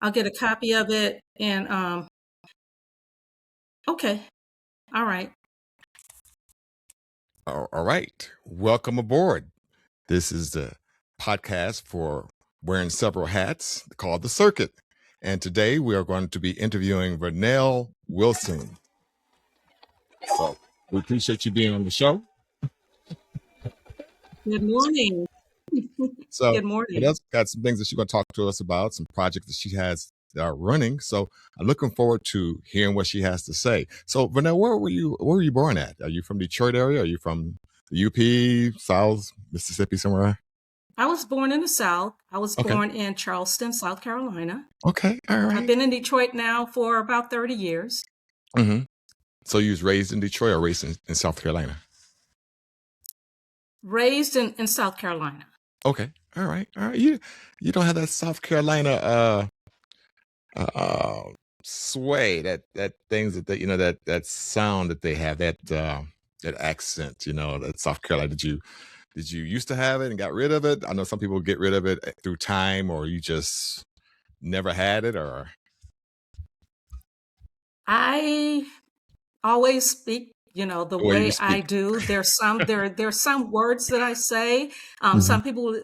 I'll get a copy of it and okay. All right. All right. Welcome aboard. This is the podcast for wearing several hats called The Circuit. And today we are going to be interviewing Vernell Wilson. So we appreciate you being on the show. Good morning. So Good morning. Vernell's got some things that she's going to talk to us about, some projects that she has that are running. So I'm looking forward to hearing what she has to say. So Vernell, where were you born at? Are you from Detroit area? Are you from the UP, South, Mississippi, somewhere? I was born in the South. I was Okay. born in Charleston, South Carolina. Okay. All I've right. been in Detroit now for about 30 years. Mm-hmm. So you was raised in Detroit or raised in South Carolina? Raised in South Carolina. Okay. All right. All right. You don't have that South Carolina sway, that things that sound that they have, that accent, that South Carolina. Did you used to have it and got rid of it? I know some people get rid of it through time, or you just never had it, or I always speak, the the way you way I speak. do. There's some words that I say. Mhm. Some people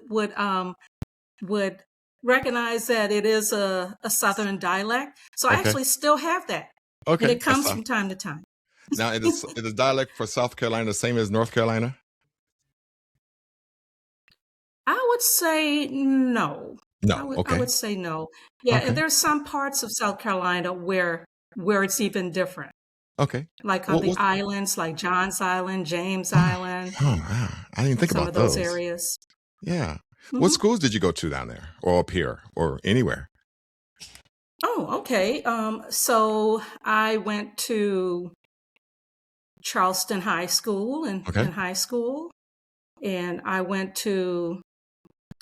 would recognize that it is a Southern dialect. So I Okay. actually still have that. And Okay. it comes from time to time. Now, it is dialect for South Carolina the same as North Carolina? I would say no. No. I Okay. would say no. Yeah, Okay. and there's some parts of South Carolina where it's even different. Okay. Like on What the was? islands, like Johns Island, James Oh, Island, wow. I didn't think some about of those those. areas. Yeah. What hmm schools did you go to down there, or up here, or anywhere? Oh, okay. So I went to Charleston High School Okay. in high school, and I went to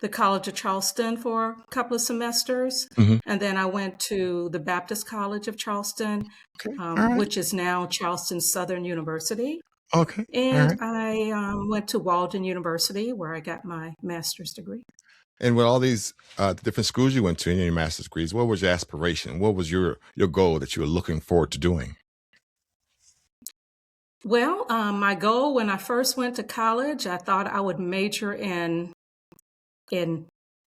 the College of Charleston for a couple of semesters, Mm-hmm. and then I went to the Baptist College of Charleston, Okay. All right. which is now Charleston Southern University. Okay. All And right. I went to Walden University, where I got my master's degree. And with all these different schools you went to in your master's degrees, what was your aspiration? What was your goal that you were looking forward to doing? Well, my goal when I first went to college, I thought I would major in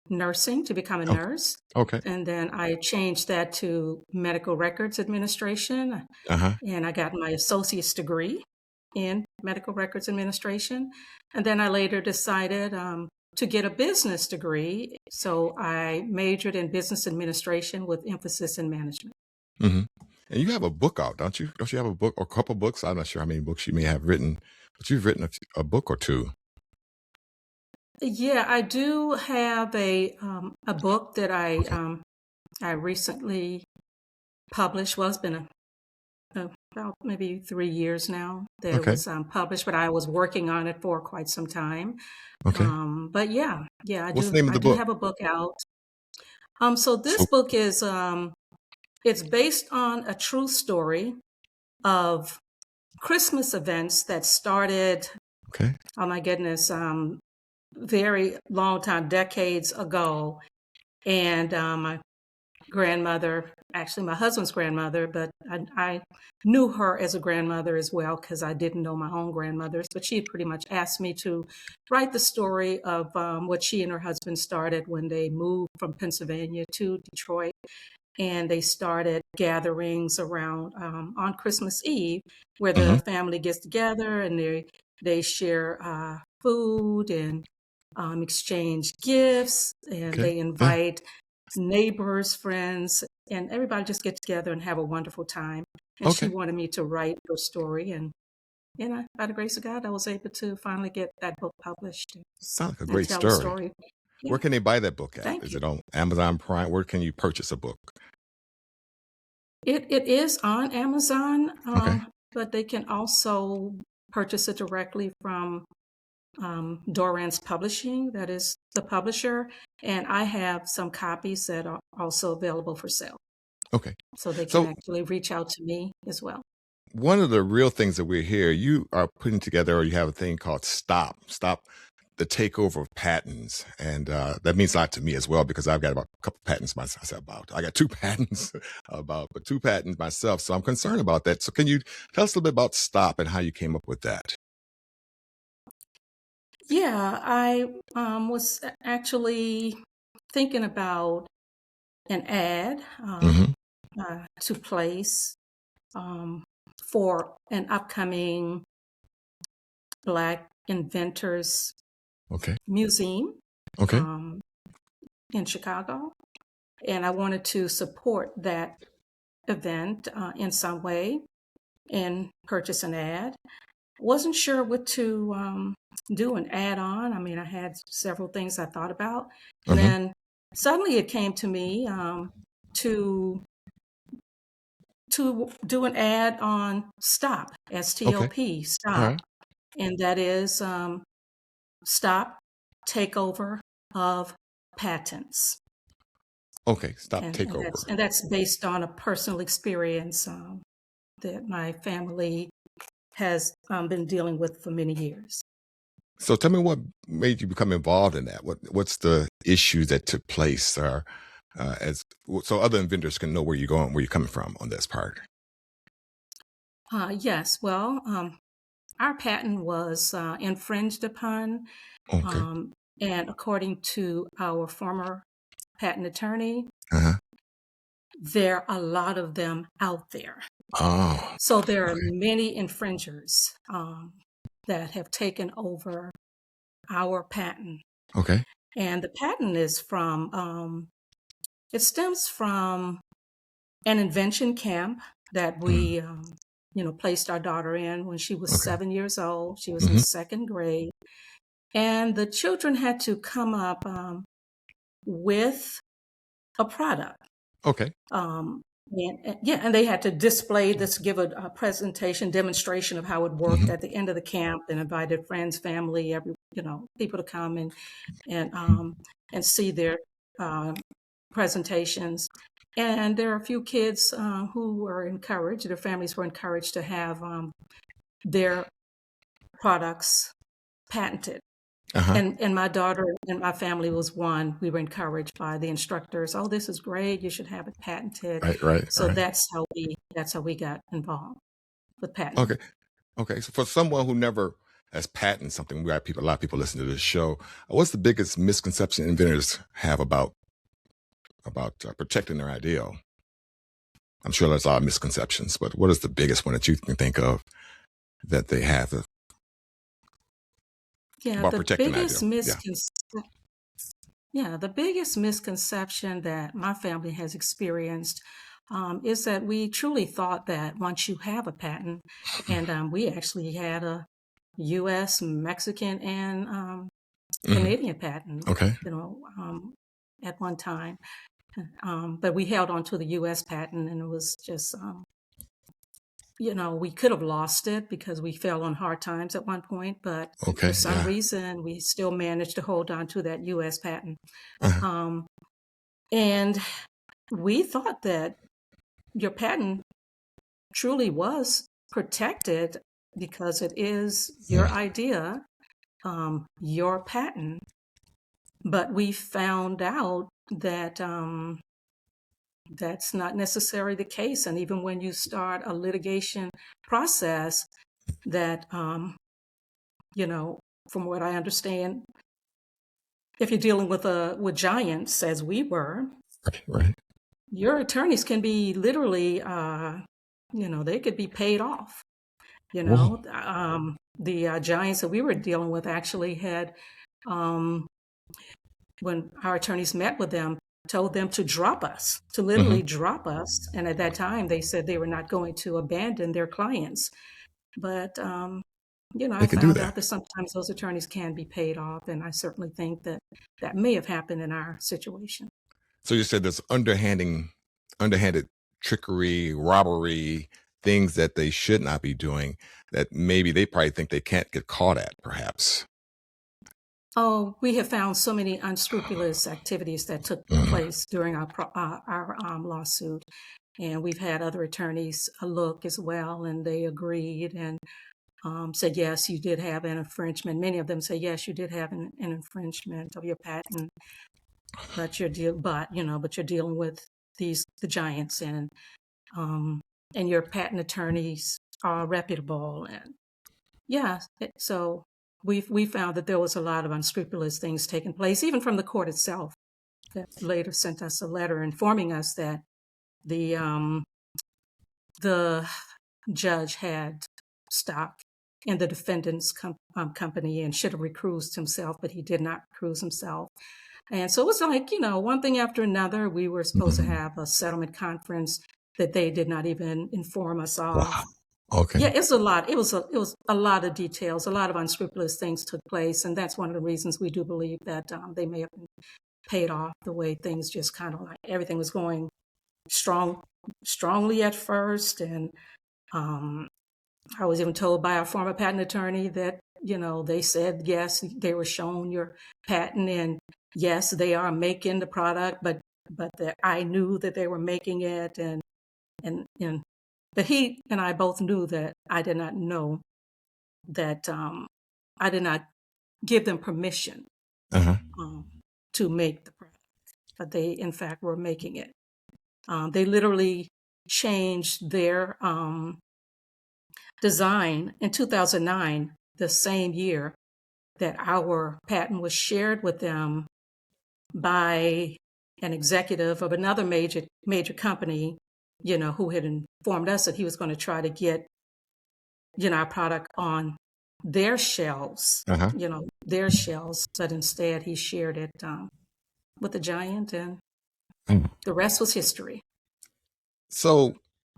nursing to become a Okay. nurse. Okay. And then I changed that to medical records administration. Uh-huh. And I got my associate's degree in medical records administration. And then I later decided to get a business degree. So I majored in business administration with emphasis in management. Mm-hmm. And you have a book out, don't you? Don't you have a book or a couple books? I'm not sure how many books you may have written, but you've written a book or two. Yeah, I do have a book that I recently published. Well, it's been about maybe 3 years now that it Okay. was published, but I was working on it for quite some time. Okay. But yeah, What's the name of I the do book? have a book out. So this So, book is it's based on a true story of Christmas events that started, okay. oh my goodness, very long time, decades ago. And my grandmother, actually my husband's grandmother, but I knew her as a grandmother as well because I didn't know my own grandmothers. But she pretty much asked me to write the story of what she and her husband started when they moved from Pennsylvania to Detroit. And they started gatherings around on Christmas Eve, where Mm-hmm. the family gets together and they share food and exchange gifts, and Okay. they Yeah. invite neighbors, friends, and everybody just get together and have a wonderful time. And she Okay. wanted me to write her story, and by the grace of God, I was able to finally get that book published Sounds like a and great tell the story. story. Where Yeah, can they buy that book at? thank Is you. it on Amazon Prime? Where can you purchase a book? It is on Amazon, Okay. but they can also purchase it directly from Dorrance Publishing, that is the publisher, and I have some copies that are also available for sale. Okay. So they can So actually reach out to me as well. one of the real things that we're here, you are putting together, or you have a thing called S.T.O.P. S.T.O.P. the takeover of patents, and that means a lot to me as well because I've got about a couple patents myself. I got two patents but two patents myself, so I'm concerned about that. So can you tell us a little bit about Stop and how you came up with that? Yeah, I was actually thinking about an ad Hmm. to place um, for an upcoming Black Inventors Okay. Museum Okay. um, in Chicago. And I wanted to support that event in some way and purchase an ad. Wasn't sure what to do an ad on. I mean, I had several things I thought about. And Hmm. then suddenly it came to me to do an ad on STOP, Okay. S-T-O-P, All STOP. right. And that is Stop Takeover of Patents. Okay. Stop And, and takeover. that's and that's based on a personal experience that my family has been dealing with for many years. So tell me what made you become involved in that. What's the issues that took place, or as so other inventors can know where you're going, where you're coming from on this part. Yes, well, our patent was infringed upon, Okay. um, and according to our former patent attorney, Uh-huh. there are a lot of them out there. Oh. So there are Okay. many infringers that have taken over our patent. Okay. And the patent is from, it stems from an invention camp that Mm. we, placed our daughter in when she was Okay. 7 years old. She was in Hmm. second grade. And the children had to come up with a product. Okay. Um, and they had to display this, give a presentation, demonstration of how it worked Hmm. at the end of the camp, and invited friends, family, people to come and see their uh, presentations. And there are a few kids who were encouraged, their families were encouraged to have their products patented. Uh-huh. And my daughter and my family was one. We were encouraged by the instructors. Oh, this is great. You should have it patented. Right. Right. So Right. that's how we got involved with patenting. Okay. Okay. So for someone who never has patented something, we have people. A lot of people listen to this show. What's the biggest misconception inventors have about protecting their ideal? I'm sure there's a lot of misconceptions, but what is the biggest one that you can think of that they have Yeah, about the protecting biggest ideal? Yeah. misconception. Yeah, the biggest misconception that my family has experienced is that we truly thought that once you have a patent, and we actually had a U.S., Mexican, and Hmm. Canadian patent, Okay. at one time. But we held on to the U.S. patent, and it was just, we could have lost it because we fell on hard times at one point, but for Okay. some Yeah. reason, we still managed to hold on to that U.S. patent. Uh-huh. Um, and we thought that your patent truly was protected because it is your Mm. idea, your patent. But we found out that that's not necessarily the case. And even when you start a litigation process, that, from what I understand, if you're dealing with giants, as we were, Right. Right. your attorneys can be literally, they could be paid off. Whoa. The giants that we were dealing with actually had, um, when our attorneys met with them, told them to drop us, to Hmm. literally drop us. And at that time, they said they were not going to abandon their clients. But, They I can do found that. out that sometimes those attorneys can be paid off. And I certainly think that that may have happened in our situation. So you said there's underhanded trickery, robbery, things that they should not be doing that maybe they probably think they can't get caught at, perhaps. Oh, we have found so many unscrupulous activities that took Mhm. place during our lawsuit, and we've had other attorneys look as well, and they agreed. And said, yes, you did have an infringement. Many of them say, yes, you did have an infringement of your patent, but you're dealing with the giants, and your patent attorneys are reputable. And yeah, so we found that there was a lot of unscrupulous things taking place, even from the court itself, that later sent us a letter informing us that the judge had stock in the defendant's company and should have recused himself, but he did not recuse himself. And so it was like, one thing after another. We were supposed to have a settlement conference that they did not even inform us of. Wow. Okay. Yeah, it's a lot. It was a lot of details. A lot of unscrupulous things took place, and that's one of the reasons we do believe that they may have been paid off the way things just kind of like everything was going strongly at first. And I was even told by our former patent attorney that, they said, yes, they were shown your patent, and yes, they are making the product, but that I knew that they were making it, and but he and I both knew that I did not know that I did not give them permission to make the product, but they in fact were making it. They literally changed their design in 2009, the same year that our patent was shared with them by an executive of another major company, who had informed us that he was going to try to get, our product on their shelves, their shelves, but instead he shared it with the giant, and the rest was history. So,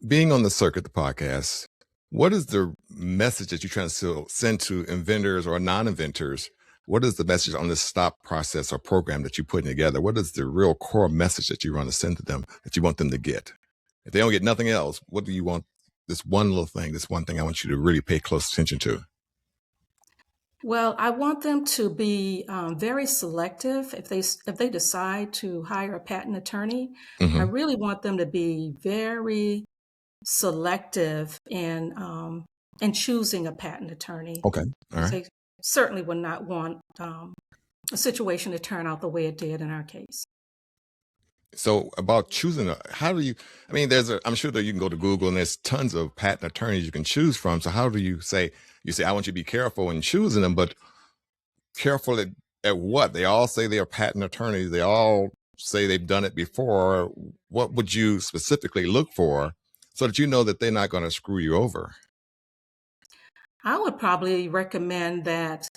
being on the circuit, the podcast, what is the message that you're trying to send to inventors or non-inventors? What is the message on this S.T.O.P process or program that you're putting together? What is the real core message that you want to send to them, that you want them to get? If they don't get nothing else, what do you want? This one little thing, this one thing I want you to really pay close attention to. Well, I want them to be very selective if they decide to hire a patent attorney. I really want them to be very selective in choosing a patent attorney. Okay, all right. They certainly would not want a situation to turn out the way it did in our case. So about choosing, how do you, I'm sure that you can go to Google and there's tons of patent attorneys you can choose from. So how do you say, I want you to be careful in choosing them, but careful at what? They all say they are patent attorneys. They all say they've done it before. What would you specifically look for so that you know that they're not going to screw you over? I would probably recommend that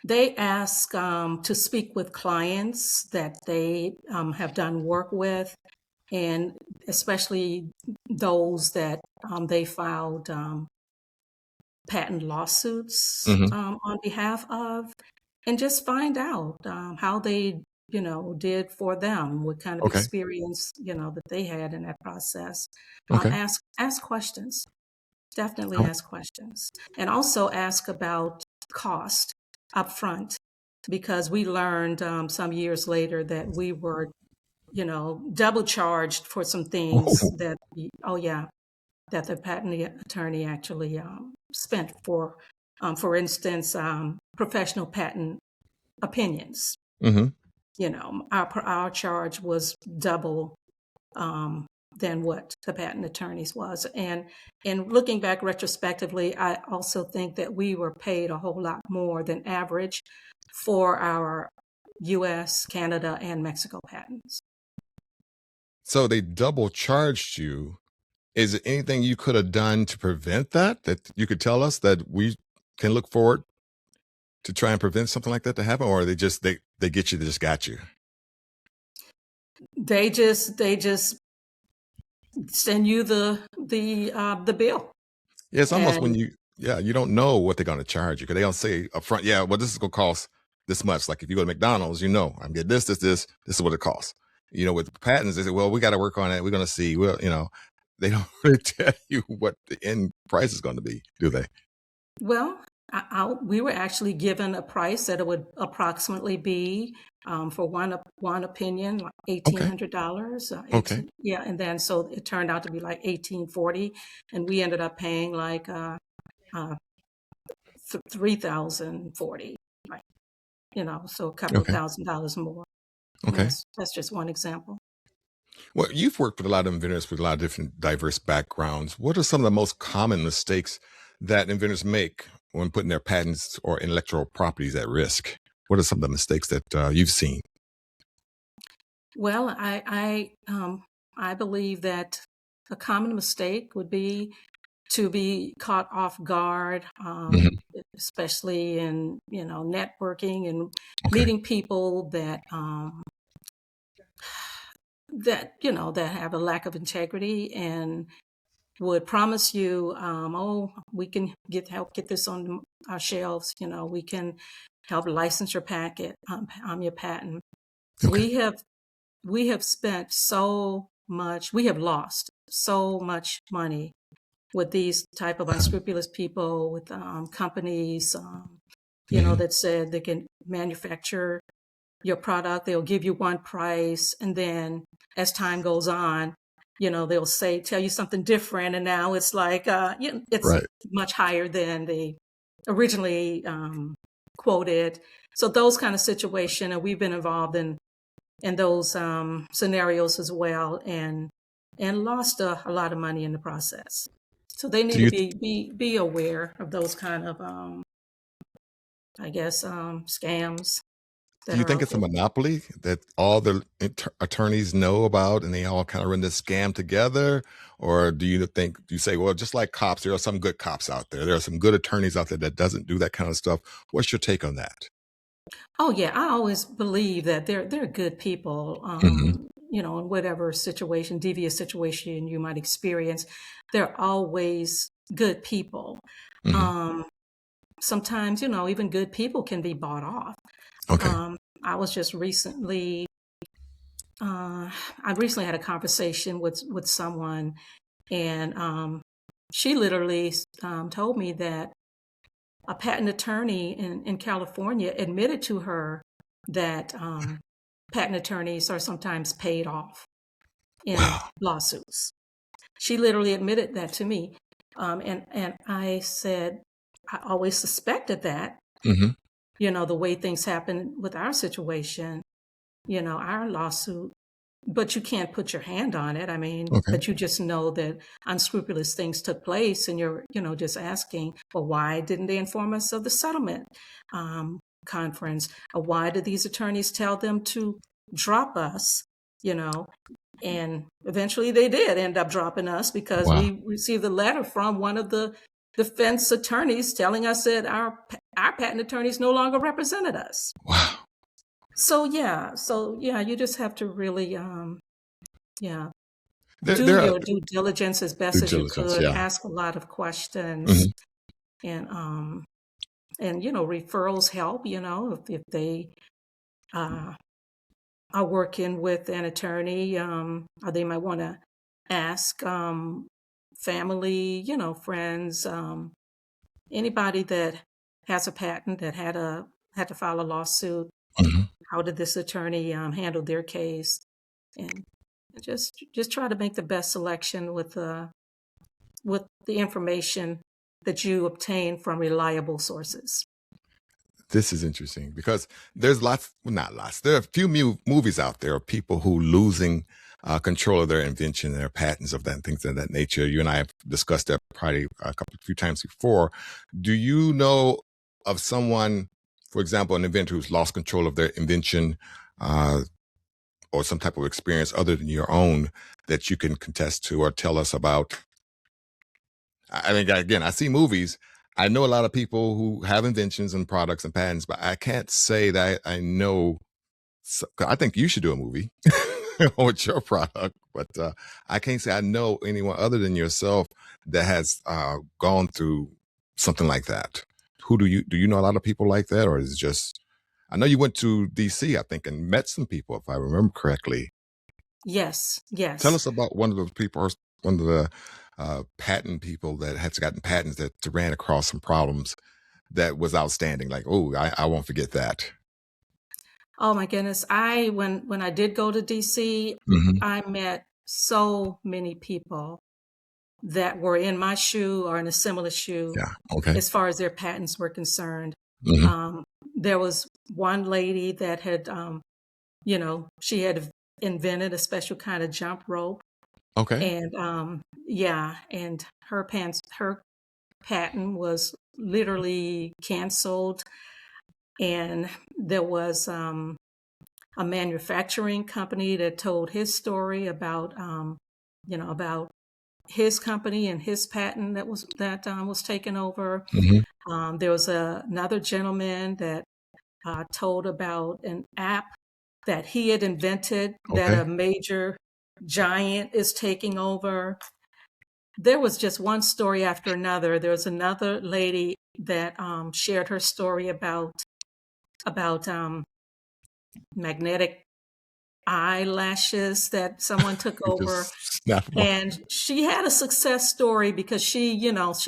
they ask to speak with clients that they have done work with, and especially those that they filed patent lawsuits on behalf of, and just find out how they, did for them, what kind of experience, that they had in that process. Ask questions. Definitely ask questions, and also ask about cost up front, because we learned some years later that we were, double charged for some things that the patent attorney actually spent for instance, professional patent opinions. Our charge was double than what the patent attorneys was. And in looking back retrospectively, I also think that we were paid a whole lot more than average for our US, Canada, and Mexico patents. So they double charged you. Is there anything you could have done to prevent that you could tell us that we can look forward to try and prevent something like that to happen? Or they get you, they just got you? They just send you the bill. Yeah, it's almost when you don't know what they're going to charge you, because they don't say up front, this is going to cost this much. Like if you go to McDonald's, I'm getting this is what it costs. With patents, they say, well, we got to work on it. We're going to see. Well, they don't really tell you what the end price is going to be, do they? Well, we were actually given a price that it would approximately be for one opinion, like $1,800. Okay. Yeah, and then so it turned out to be like $1,840, and we ended up paying like $3,040, right? So a couple of Okay. $1,000 more. And Okay. that's just one example. Well, you've worked with a lot of inventors with a lot of different diverse backgrounds. What are some of the most common mistakes that inventors make when putting their patents or intellectual properties at risk? What are some of the mistakes that you've seen? Well, I believe that a common mistake would be to be caught off guard, Hmm. especially in networking and Okay. meeting people that have a lack of integrity and would promise you, oh, we can help get this on our shelves. We can help license your your patent. Okay. We have we have spent so much. We have lost so much money with these type of unscrupulous people, with companies, Hmm. that said they can manufacture your product. They'll give you one price, and then as time goes on, they'll tell you something different, and now it's like, it's Right. much higher than they originally quoted. So those kind of situation, and we've been involved in those scenarios as well, and lost a lot of money in the process. So they need Do to you be aware of those kind of, I guess, scams do that you are think out it's a there. monopoly that all the attorneys know about and they all kind of run this scam together? Or do you say, well, just like cops, there are some good cops out there. There are some good attorneys out there that doesn't do that kind of stuff. What's your take on that? Oh yeah, I always believe that they're good people. Hmm. In whatever situation, devious situation you might experience, they're always good people. Hmm. Um, Sometimes, even good people can be bought off. Okay. Um, I was just recently, I recently had a conversation with someone, and she literally told me that a patent attorney in California admitted to her that patent attorneys are sometimes paid off in Wow. lawsuits. She literally admitted that to me. And I said, I always suspected that, Hmm. the way things happen with our situation, our lawsuit, but you can't put your hand on it. I mean, Okay. but you just know that unscrupulous things took place, and you're, just asking, well, why didn't they inform us of the settlement conference? Or why did these attorneys tell them to drop us? You know, and eventually they did end up dropping us because Wow. we received a letter from one of the defense attorneys telling us that our patent attorneys no longer represented us. Wow. So yeah, you just have to really, yeah, do There are your due diligence as best due as you diligence. could, Yeah. ask a lot of questions, Hmm. and referrals help. If they uh, are working with an attorney, or they might want to ask family, friends, anybody that has a patent that had to file a lawsuit. Hmm. How did this attorney handle their case? And just try to make the best selection with the information that you obtain from reliable sources. This is interesting because there's lots, well, not lots. There are a few movies out there of people who losing control of their invention and their patents of that and things of that nature. You and I have discussed that probably few times before. Do you know of someone, for example, an inventor who's lost control of their invention uh, or some type of experience other than your own that you can contest to or tell us about? I mean, again, I see movies. I know a lot of people who have inventions and products and patents, but I can't say that I know. I think you should do a movie with your product, but I can't say I know anyone other than yourself that has gone through something like that. Who do you know a lot of people like that, or is it just? I know you went to DC, I think, and met some people, if I remember correctly. Yes, Tell yes. us about one of those people, or one of the patent people that has gotten patents that ran across some problems that was outstanding. Like, oh, I won't forget that. Oh my goodness. When I did go to DC, Hmm. I met so many people that were in my shoe or in a similar shoe Yeah. Okay. as far as their patents were concerned. Hmm. There was one lady that had, she had invented a special kind of jump rope, Okay. and and her patent was literally canceled, and there was a manufacturing company that told his story about his company and his patent that was taken over. Hmm. There was another gentleman that told about an app that he had invented that Okay. a major giant is taking over. There was just one story after another. There was another lady that shared her story about magnetic eyelashes that someone took over. Just snap them off. And she had a success story because she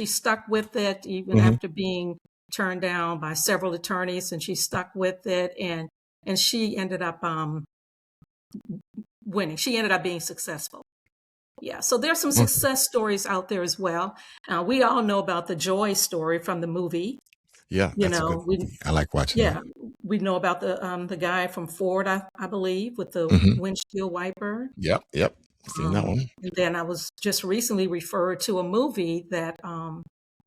stuck with it even Hmm. after being turned down by several attorneys, and she stuck with it, and she ended up winning. She ended up being successful. Yeah, so there's some Okay. success stories out there as well. We all know about the Joy story from the movie. Yeah, You that's a good know, we movie. I like watching that. yeah, we know about the guy from Ford, I believe, with the Hmm. windshield wiper. Yep. Yep. Seen that one. And then I was just recently referred to a movie that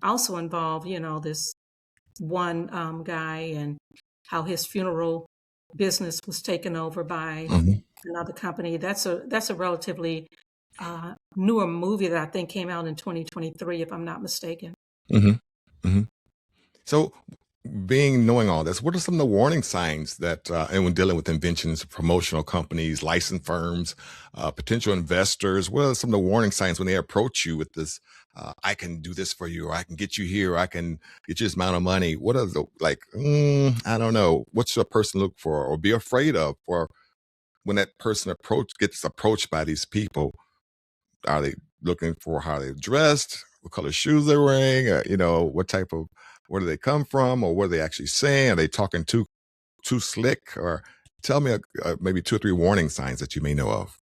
also involved, this one guy and how his funeral business was taken over by Hmm. another company. That's a relatively newer movie that I think came out in 2023, if I'm not mistaken. Hmm. Hmm. So, knowing all this, what are some of the warning signs that, and when dealing with inventions, promotional companies, license firms, potential investors, what are some of the warning signs when they approach you with this? I can do this for you, or I can get you here, or I can get you this amount of money. What are the like? I don't know. What should a person look for or be afraid of, for when that person gets approached by these people? Are they looking for how they're dressed, what color shoes they're wearing, what type of, where do they come from, or what are they actually saying? Are they talking too slick? Or tell me maybe two or three warning signs that you may know of.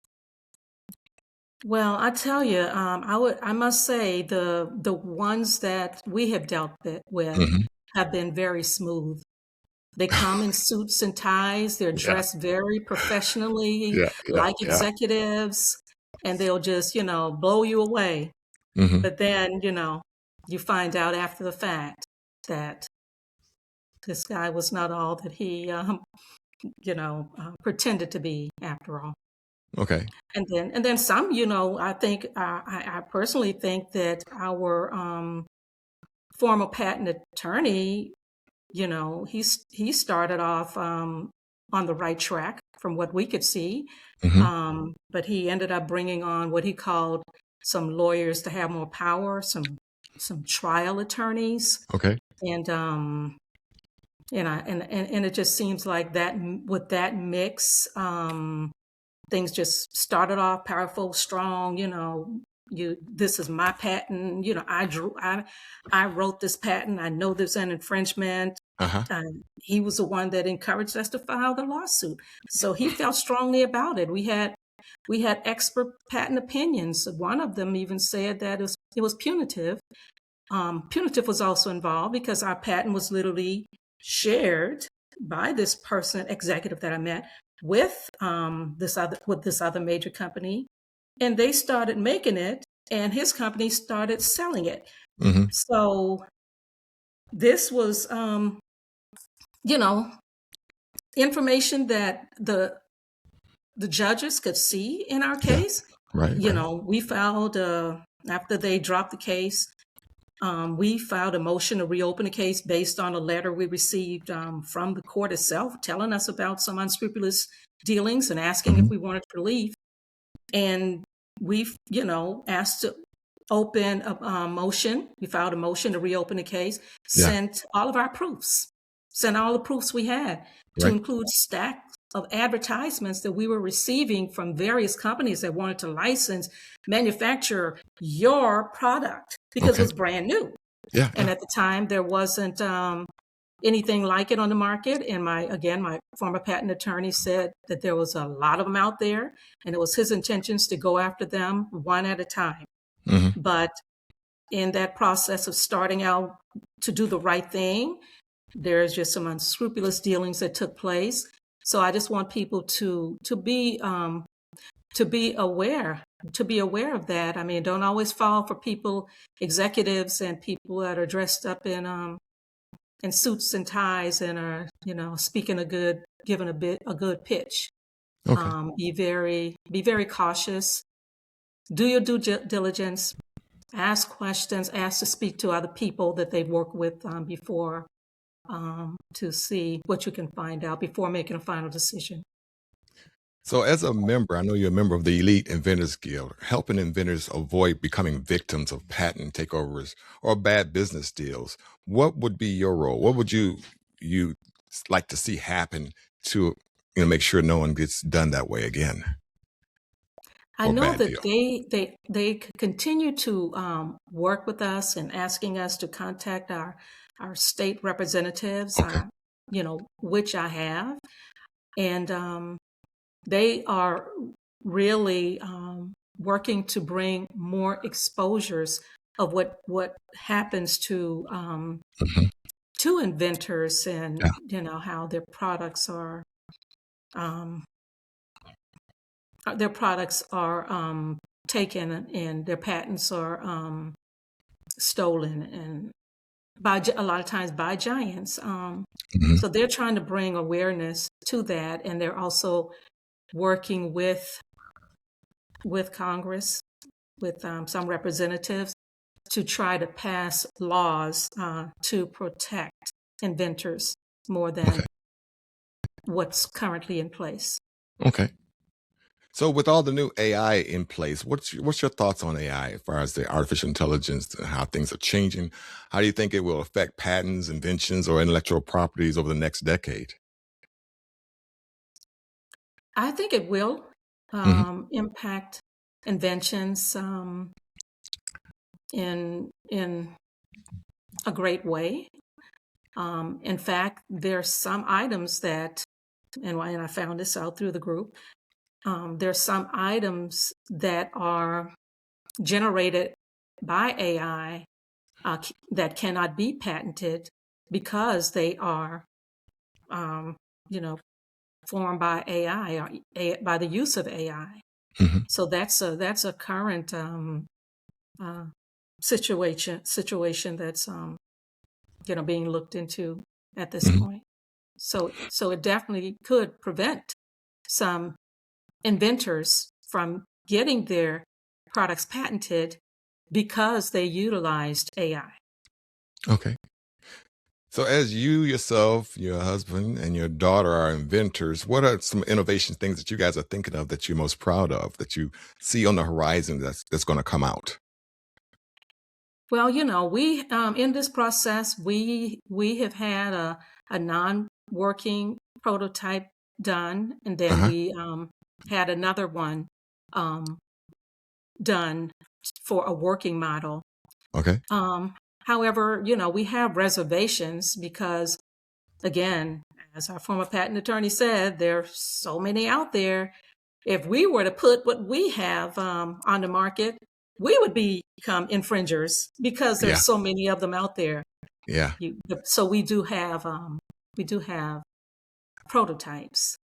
Well, I tell you, I must say the ones that we have dealt with Hmm. have been very smooth. They come in suits and ties. They're Yeah, dressed very professionally, yeah, yeah, like yeah. executives, and they'll just, blow you away. Hmm. But then, you find out after the fact that this guy was not all that he, pretended to be after all. Okay. And then some, I think, I personally think that our former patent attorney, he started off on the right track from what we could see. Hmm. But he ended up bringing on what he called some lawyers to have more power, some trial attorneys, Okay. and and it just seems like that with that mix, things just started off powerful, strong. This is my patent. I wrote this patent. I know there's an infringement. Uh-huh. He was the one that encouraged us to file the lawsuit, so he felt strongly about it. We had expert patent opinions. One of them even said that it was punitive. Punitive was also involved because our patent was literally shared by this person, executive that I met, with this other major company, and they started making it, and his company started selling it. Hmm. So this was, you know, information that the judges could see in our Yeah. case. Right. Right. We filed after they dropped the case. We filed a motion to reopen the case based on a letter we received from the court itself, telling us about some unscrupulous dealings and asking if Hmm. we wanted relief. And we've, asked to open a motion. We filed a motion to reopen the case, Yeah. sent all the proofs we had, to Right. include stacks of advertisements that we were receiving from various companies that wanted to license, manufacture your product because it Okay. was brand new. Yeah. And Yeah. at the time, there wasn't anything like it on the market. And my former patent attorney said that there was a lot of them out there, and it was his intentions to go after them one at a time. Hmm. But in that process of starting out to do the right thing, there's just some unscrupulous dealings that took place. So I just want people to be aware of that. I mean, don't always fall for people, executives and people that are dressed up in suits and ties and are, speaking giving a good pitch. Okay. Be very cautious. Do your due diligence. Ask questions. Ask to speak to other people that they've worked with before, to see what you can find out before making a final decision. So, as a member, I know you're a member of the Elite Inventors Guild, helping inventors avoid becoming victims of patent takeovers or bad business deals. What would be your role? What would you like to see happen to make sure no one gets done that way again I for a know bad that deal? they continue to work with us and asking us to contact our state representatives, Okay. which I have, and they are really working to bring more exposures of what happens Hmm. to inventors, Yeah. and how um, their products are taken and their patents are stolen, and a lot of times by giants. Hmm. So they're trying to bring awareness to that, and they're also working with Congress, with some representatives, to try to pass laws to protect inventors more than Okay. what's currently in place. Okay. So, with all the new AI in place, what's your thoughts on AI as far as the artificial intelligence and how things are changing? How do you think it will affect patents, inventions, or intellectual properties over the next decade? I think it will Hmm. impact inventions in a great way. In fact, there's some items and I found this out through the group. There's some items that are generated by AI that cannot be patented because they are, um, you know, formed by AI or by the use of AI. Hmm. So that's a current uh, situation that's being looked into at this Hmm. point. So it definitely could prevent some inventors from getting their products patented because they utilized AI. Okay. So, as you yourself, your husband, and your daughter are inventors, what are some innovation things that you guys are thinking of that you're most proud of that you see on the horizon that's going to come out? Well, we in this process we have had a non-working prototype done, and Uh then huh. we had another one um, done for a working model. Okay. Um, However, we have reservations because, again, as our former patent attorney said, there are so many out there. If we were to put what we have on the market, we would become infringers because there's Yeah. so many of them out there. Yeah. So we do have prototypes,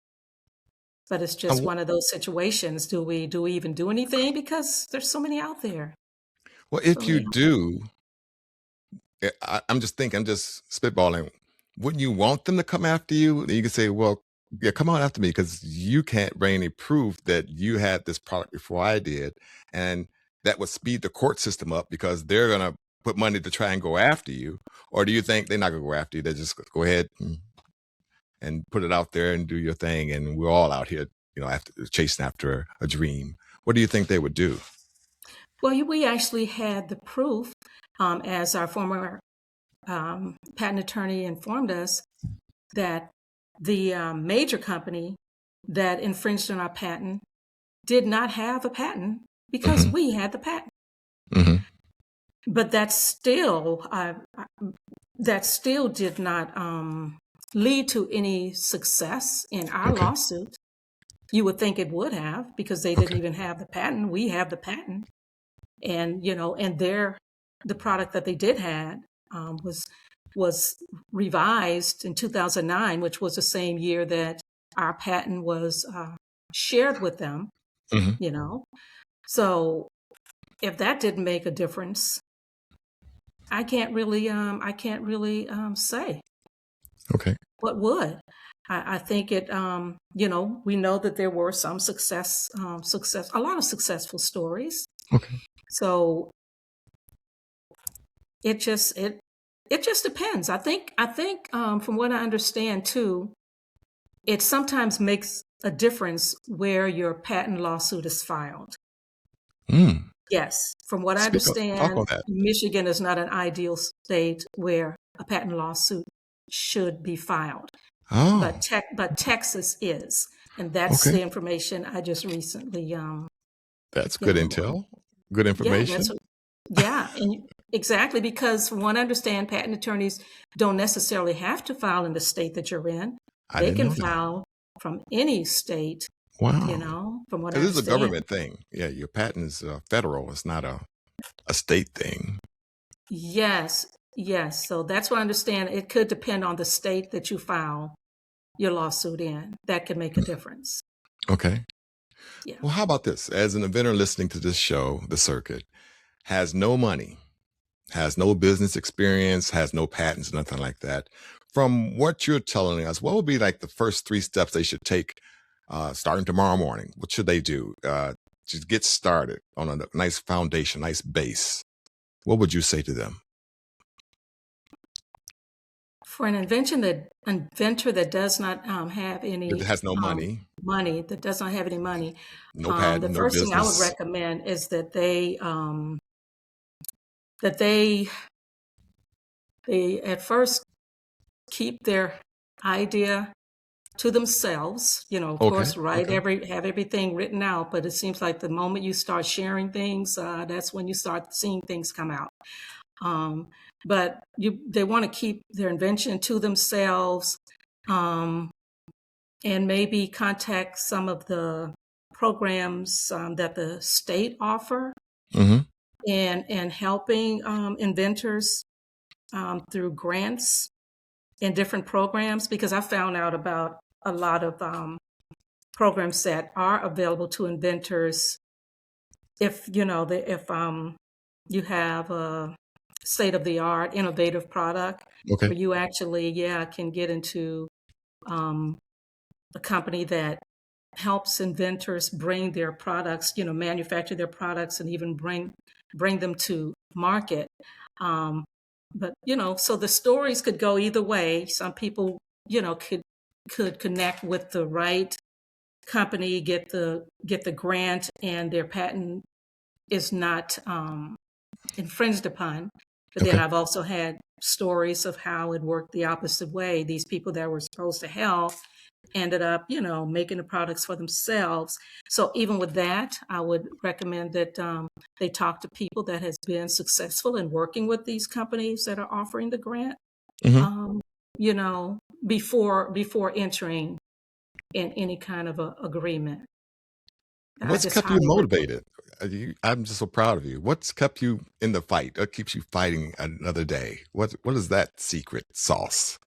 but it's I just w- one of those situations. Do we even do anything because there's so many out there? well, So if you many. do, I'm just thinking, I'm just spitballing. Wouldn't you want them to come after you? And you can say, well, yeah, come on after me because you can't bring any proof that you had this product before I did. And that would speed the court system up because they're going to put money to try and go after you. Or do you think they're not going to go after you? They just go ahead and put it out there and do your thing. And we're all out here, after chasing after a dream. What do you think they would do? Well, we actually had the proof, as our former patent attorney informed us, that the major company that infringed on our patent did not have a patent because Hmm. we had the patent. Hmm. But that still did not lead to any success in our Okay. lawsuit. You would think it would have because they didn't Okay. even have the patent. We have the patent. and the product that they did had was revised in 2009, which was the same year that our patent was shared with them. Hmm. So if that didn't make a difference, I can't really say Okay. what would. I think it, we know that there were some a lot of successful stories. Okay. So it just depends. I think from what I understand too, it sometimes makes a difference where your patent lawsuit is filed. Mm. Yes, from what I Talk understand, on that. Michigan is not an ideal state where a patent lawsuit should be filed, Oh, but Texas is, and that's okay. the information I just recently, That's you good know, intel. Good yeah, that's information. what, yeah, exactly, because from what I understand, patent attorneys don't necessarily have to file in the state that you're in. I They didn't can know that. file from any state, Wow. from what I Because this is a understand. government thing. Yeah, your patent is federal. It's not a state thing. Yes, yes. So that's what I understand. It could depend on the state that you file your lawsuit in. That could make a difference. Okay. Yeah. Well, how about this? As an inventor listening to this show, The Circuit, has no money, has no business experience, has no patents, nothing like that. From what you're telling us, what would be like the first 3 steps they should take starting tomorrow morning? What should they do to get started on a nice foundation, nice base? What would you say to them? For an inventor that does not have If it any has no money, money, no patent, the no first thing I would business. recommend is that that they at first keep their idea to themselves. Of Okay. course, Okay. have everything written out, but it seems like the moment you start sharing things, that's when you start seeing things come out. Um, but they want to keep their invention to themselves, um, and maybe contact some of the programs that the state offer, Hmm. and helping inventors through grants and different programs, because I found out about a lot of programs that are available to inventors if you have a state of the art innovative product Okay. where you actually can get into um, a company that helps inventors bring their products, manufacture their products and even bring them to market. um, but so the stories could go either way. Some people could connect with the right company, get the grant, and their patent is not infringed upon. But then Okay. I've also had stories of how it worked the opposite way. These people that were supposed to help ended up, making the products for themselves. So even with that, I would recommend that they talk to people that has been successful in working with these companies that are offering the grant, Hmm. um, you know, before entering in any kind of a agreement. I What's just kept you highly recommend. motivated? I'm just so proud of you. What's kept you in the fight? What keeps you fighting another day? What is that secret sauce?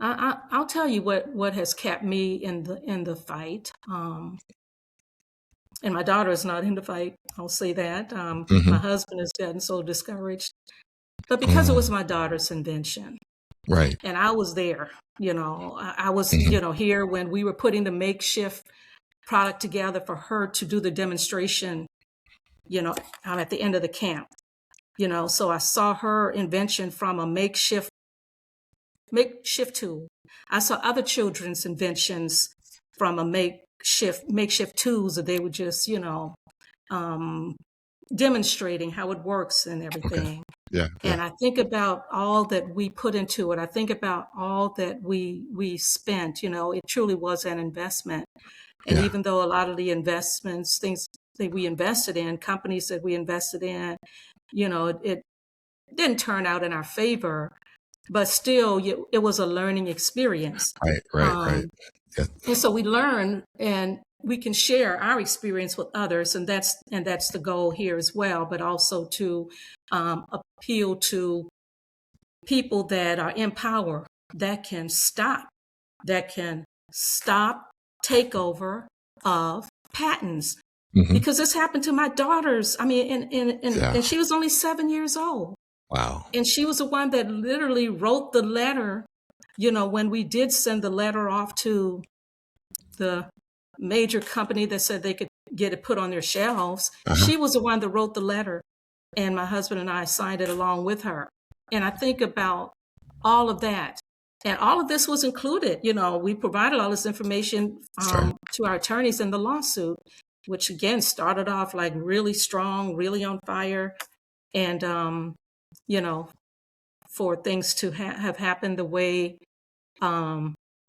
I'll tell you what has kept me in the fight. And my daughter is not in the fight. I'll say that. My Hmm. husband has gotten so discouraged, but because it was Mm, my daughter's invention, right. and I was there. I was Hmm. here when we were putting the makeshift product together for her to do the demonstration. At the end of the camp. So I saw her invention from a makeshift tool. I saw other children's inventions from a makeshift tools that they were just, um, demonstrating how it works and Okay. everything. Yeah. Yeah. And I think about all that we put into it. I think about all that we spent. It truly was an investment. And Yeah. even though a lot of the investments, things that we invested in, companies that we invested in, it didn't turn out in our favor, but still, it was a learning experience. Right. Right. Right. Um, Yeah. and so we learn, and we can share our experience with others, and that's the goal here as well, but also to appeal to people that are in power that can stop takeover of patents. Because this happened to my daughters. I mean, and she was only 7 years old. Wow. And she was the one that literally wrote the letter, when we did send the letter off to the major company that said they could get it put on their shelves. She was the one that wrote the letter, and my husband and I signed it along with her. And I think about all of that. And all of this was included. We provided all this information to our attorneys in the lawsuit, which again started off like really strong, really on fire. And, for things to have happened the way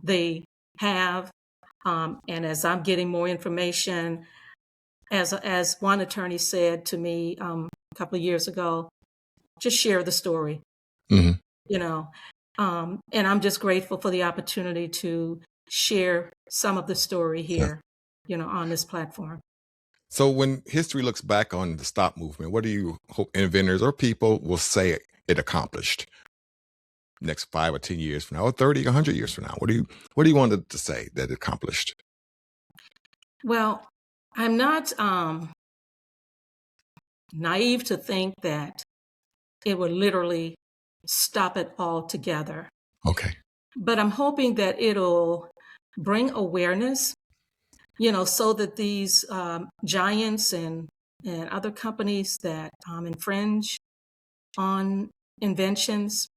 they have. And as I'm getting more information, as one attorney said to me a couple of years ago, just share the story, and I'm just grateful for the opportunity to share some of the story here, on this platform. So when history looks back on the STOP movement, what do you hope inventors or people will say it accomplished next 5 or 10 years from now, or 30, 100 years from now? What do you want it to say that it accomplished? Well, I'm not naive to think that it would literally stop it all together. Okay. But I'm hoping that it'll bring awareness, so that these giants and other companies that infringe on inventions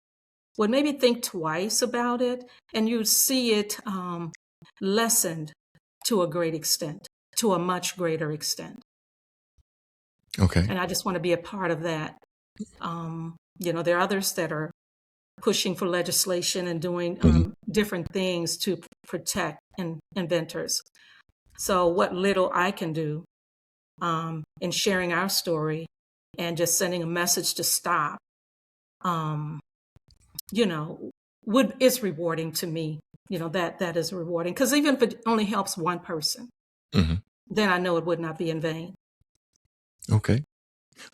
would maybe think twice about it, and you'd see it lessened to a great extent, to a much greater extent. Okay. And I just want to be a part of that. There are others that are pushing for legislation and doing different things to protect inventors. So what little I can do in sharing our story and just sending a message to stop, is rewarding to me. That is rewarding, because even if it only helps one person, then I know it would not be in vain. Okay.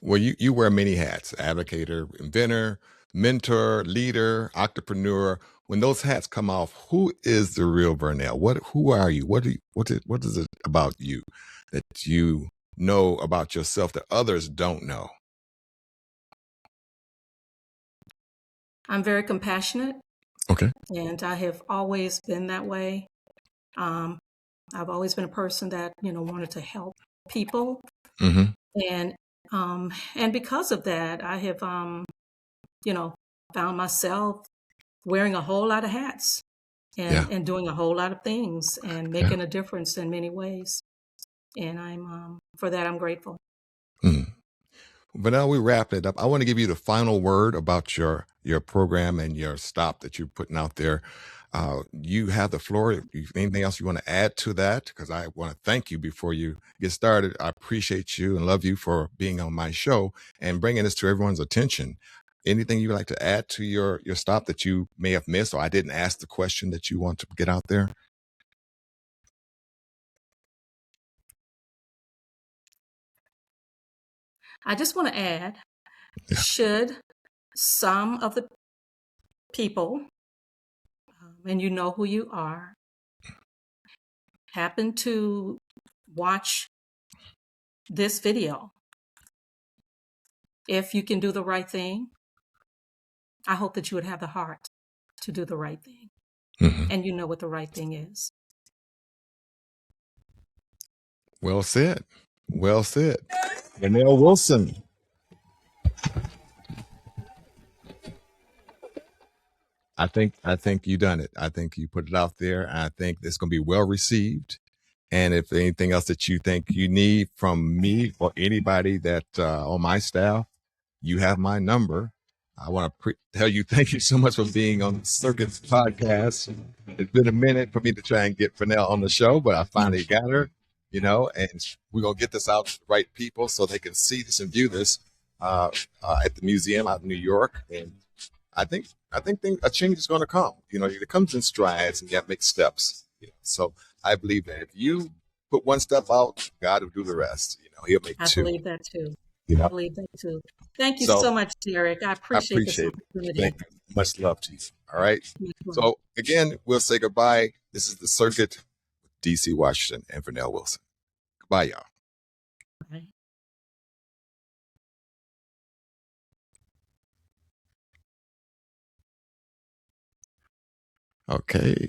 Well, you wear many hats: advocator, inventor, mentor, leader, entrepreneur. When those hats come off, who is the real Vernell? Who are you? What is it about you that you know about yourself that others don't know? I'm very compassionate. Okay. And I have always been that way. I've always been a person that, wanted to help people. And because of that, I have, found myself wearing a whole lot of hats and doing a whole lot of things and making a difference in many ways. And for that, I'm grateful. Vernell, we wrapped it up. I want to give you the final word about your program and your STOP that you're putting out there. You have the floor. Anything else you want to add to that? Because I want to thank you before you get started. I appreciate you and love you for being on my show and bringing this to everyone's attention. Anything you would like to add to your STOP that you may have missed, or I didn't ask the question that you want to get out there? I just want to add, should some of the people, and you know who you are, happen to watch this video, if you can do the right thing, I hope that you would have the heart to do the right thing. And you know what the right thing is. Well said. Well said. Vernell Wilson. I think you done it. I think you put it out there. I think it's going to be well received. And if anything else that you think you need from me or anybody that on my staff, you have my number. I want to tell you thank you so much for being on the Circuits podcast. It's been a minute for me to try and get Vernell on the show, but I finally got her, and we're going to get this out to the right people so they can see this and view this at the museum out in New York. And I think a change is going to come. It comes in strides and you have to make steps. So I believe that if you put one step out, God will do the rest. He'll make I two. believe that too. You I know. believe that too. Thank you So so much, Derek. I I appreciate this appreciate it. opportunity. Thank you. Much love to you. All right. Much love. So again, we'll say goodbye. This is the Circuit, DC, Washington, and Vernell Wilson. Goodbye, y'all. Bye. Okay.